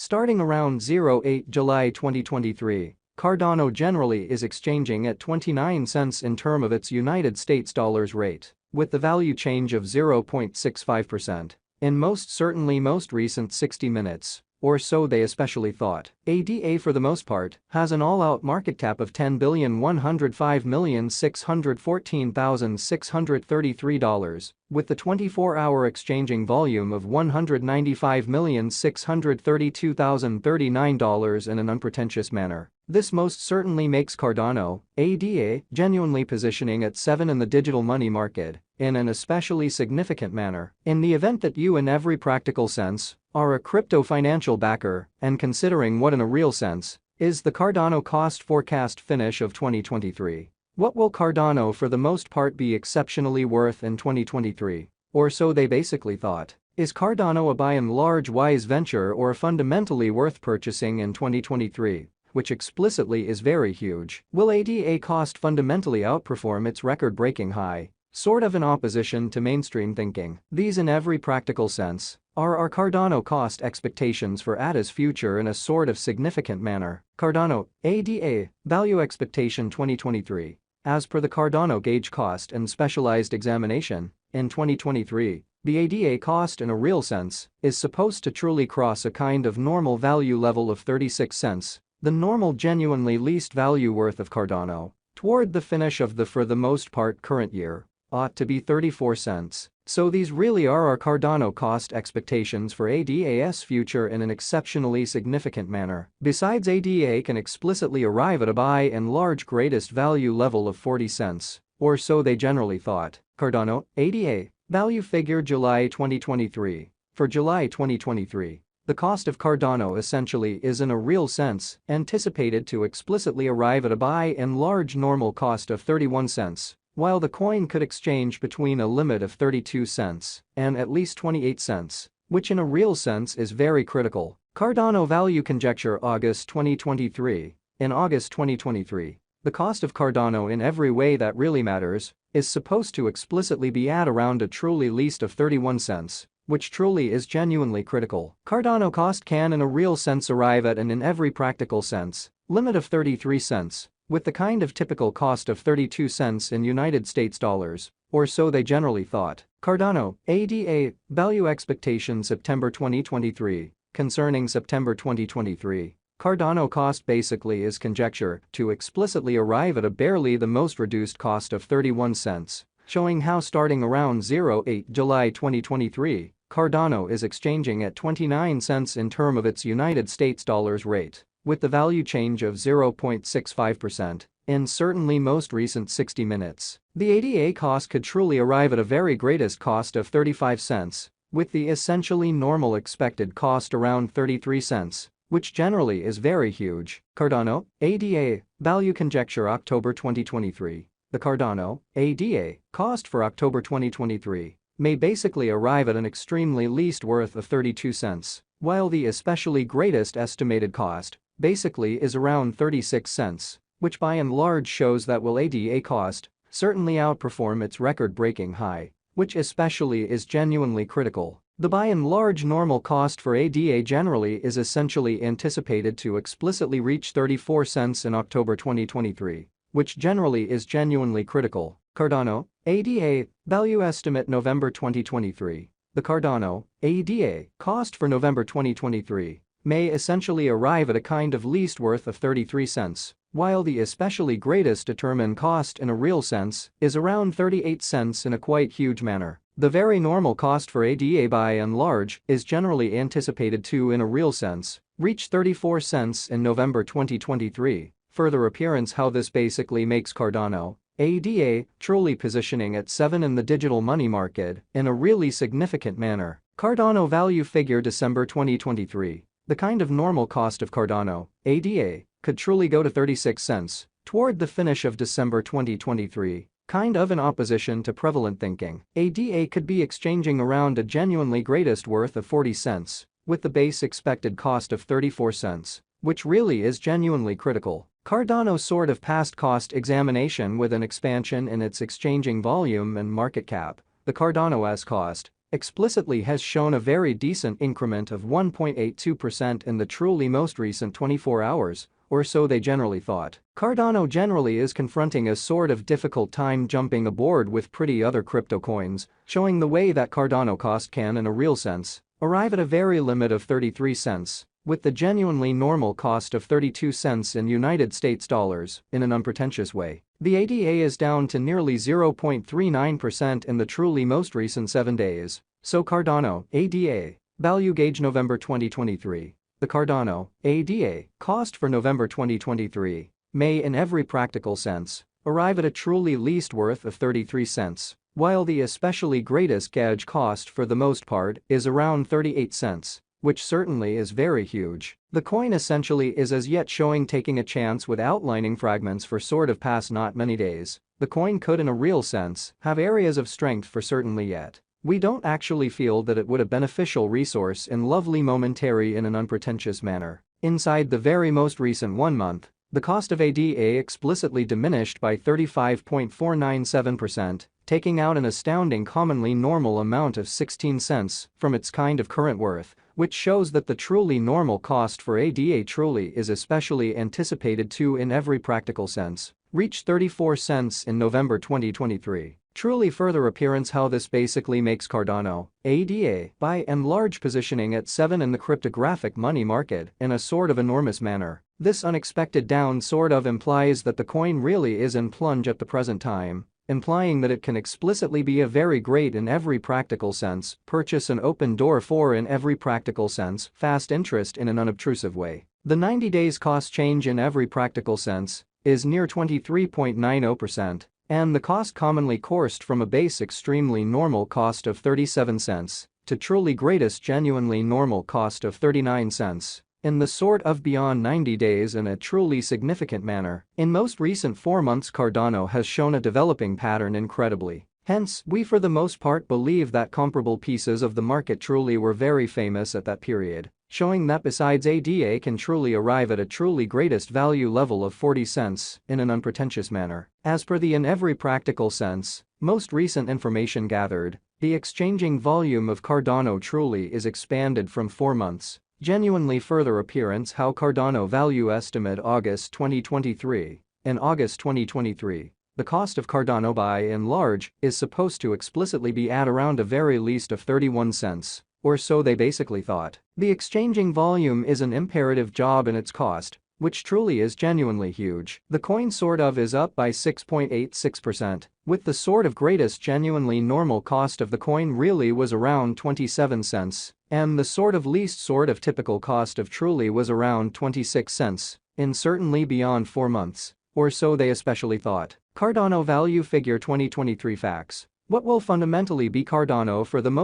Starting around 08 July 2023, Cardano generally is exchanging at 29 cents in term of its United States dollars rate, with the value change of 0.65%. In most recent 60 minutes, or so they especially thought. ADA for the most part has an all-out market cap of $10,105,614,633, with the 24-hour exchanging volume of $195,632,039 in an unpretentious manner. This most certainly makes Cardano, ADA, genuinely positioning at 7 in the digital money market in an especially significant manner. In the event that you in every practical sense are a crypto financial backer and considering what in a real sense is the Cardano cost forecast finish of 2023. What will Cardano for the most part be exceptionally worth in 2023? Or so they basically thought. Is Cardano a by and large wise venture or fundamentally worth purchasing in 2023? Which explicitly is very huge. Will ADA cost fundamentally outperform its record-breaking high? Sort of in opposition to mainstream thinking. These in every practical sense are our Cardano cost expectations for ADA's future in a sort of significant manner. Cardano, ADA, value expectation 2023. As per the Cardano gauge cost and specialized examination, in 2023, the ADA cost in a real sense is supposed to truly cross a kind of normal value level of 36 cents. The normal genuinely least value worth of Cardano, toward the finish of the for the most part current year, ought to be 34 cents. So these really are our Cardano cost expectations for ADA's future in an exceptionally significant manner. Besides, ADA can explicitly arrive at a by and large greatest value level of 40 cents, or so they generally thought. Cardano, ADA, value figure July 2023. For July 2023. The cost of Cardano essentially is in a real sense anticipated to explicitly arrive at a by and large normal cost of 31 cents, while the coin could exchange between a limit of 32 cents and at least 28 cents, which in a real sense is very critical. Cardano value conjecture August 2023. In August 2023, the cost of Cardano in every way that really matters is supposed to explicitly be at around a truly least of 31 cents. Which truly is genuinely critical. Cardano cost can in a real sense arrive at an in every practical sense limit of 33 cents, with the kind of typical cost of 32 cents in United States dollars, or so they generally thought. Cardano, ADA, value expectation September 2023. Concerning September 2023, Cardano cost basically is conjecture to explicitly arrive at a barely the most reduced cost of 31 cents. Showing how starting around 08 July 2023, Cardano is exchanging at 29 cents in term of its United States dollars rate, with the value change of 0.65%, in certainly most recent 60 minutes. The ADA cost could truly arrive at a very greatest cost of 35 cents, with the essentially normal expected cost around 33 cents, which generally is very huge. Cardano, ADA, value conjecture October 2023. The Cardano, ADA, cost for October 2023 may basically arrive at an extremely least worth of 32 cents, while the especially greatest estimated cost basically is around 36 cents, which by and large shows that will ADA cost certainly outperform its record-breaking high, which especially is genuinely critical. The by and large normal cost for ADA generally is essentially anticipated to explicitly reach 34 cents in October 2023. Which generally is genuinely critical. Cardano, ADA, value estimate November 2023. The Cardano, ADA, cost for November 2023 may essentially arrive at a kind of least worth of 33 cents, while the especially greatest determined cost in a real sense is around 38 cents in a quite huge manner. The very normal cost for ADA by and large is generally anticipated to in a real sense reach 34 cents in November 2023. Further appearance how this basically makes Cardano, ADA, truly positioning at 7 in the digital money market in a really significant manner. Cardano value figure December 2023. The kind of normal cost of Cardano, ADA, could truly go to 36 cents toward the finish of December 2023. Kind of in opposition to prevalent thinking. ADA could be exchanging around a genuinely greatest worth of 40 cents, with the base expected cost of 34 cents, which really is genuinely critical. Cardano sort of past cost examination with an expansion in its exchanging volume and market cap. The Cardano's cost explicitly has shown a very decent increment of 1.82% in the truly most recent 24 hours, or so they generally thought. Cardano generally is confronting a sort of difficult time jumping aboard with pretty other crypto coins, showing the way that Cardano cost can, in a real sense, arrive at a very limit of 33 cents, with the genuinely normal cost of 32 cents in United States dollars, in an unpretentious way. The ADA is down to nearly 0.39% in the truly most recent 7 days, so Cardano, ADA, value gauge November 2023. The Cardano, ADA, cost for November 2023 may, in every practical sense, arrive at a truly least worth of 33 cents, while the especially greatest gauge cost for the most part is around 38 cents. Which certainly is very huge. The coin essentially is as yet showing taking a chance with outlining fragments for sort of past not many days. The coin could, in a real sense, have areas of strength for certainly yet. We don't actually feel that it would a beneficial resource in lovely momentary in an unpretentious manner. Inside the very most recent 1 month, the cost of ADA explicitly diminished by 35.497%, taking out an astounding commonly normal amount of 16 cents from its kind of current worth, which shows that the truly normal cost for ADA truly is especially anticipated to, in every practical sense, reach 34 cents in November 2023. Truly further appearance how this basically makes Cardano, ADA, by and large positioning at 7 in the cryptographic money market in a sort of enormous manner. This unexpected down sort of implies that the coin really is in plunge at the present time, implying that it can explicitly be a very great in every practical sense purchase and open door for in every practical sense fast interest in an unobtrusive way. The 90 days cost change in every practical sense is near 23.90%, and the cost commonly coursed from a base extremely normal cost of 37 cents to truly greatest genuinely normal cost of 39 cents. In the sort of beyond 90 days in a truly significant manner, in most recent 4 months Cardano has shown a developing pattern incredibly. Hence, we for the most part believe that comparable pieces of the market truly were very famous at that period, showing that besides ADA can truly arrive at a truly greatest value level of 40 cents in an unpretentious manner. As per the in every practical sense, most recent information gathered, the exchanging volume of Cardano truly is expanded from 4 months. Genuinely further appearance how Cardano value estimate August 2023. In August 2023, the cost of Cardano by and large is supposed to explicitly be at around a very least of 31 cents, or so they basically thought. The exchanging volume is an imperative job in its cost, which truly is genuinely huge. The coin sort of is up by 6.86%, with the sort of greatest genuinely normal cost of the coin really was around 27 cents, and the sort of least sort of typical cost of truly was around 26 cents, in certainly beyond 4 months, or so they especially thought. Cardano value figure 2023 facts. What will fundamentally be Cardano for the most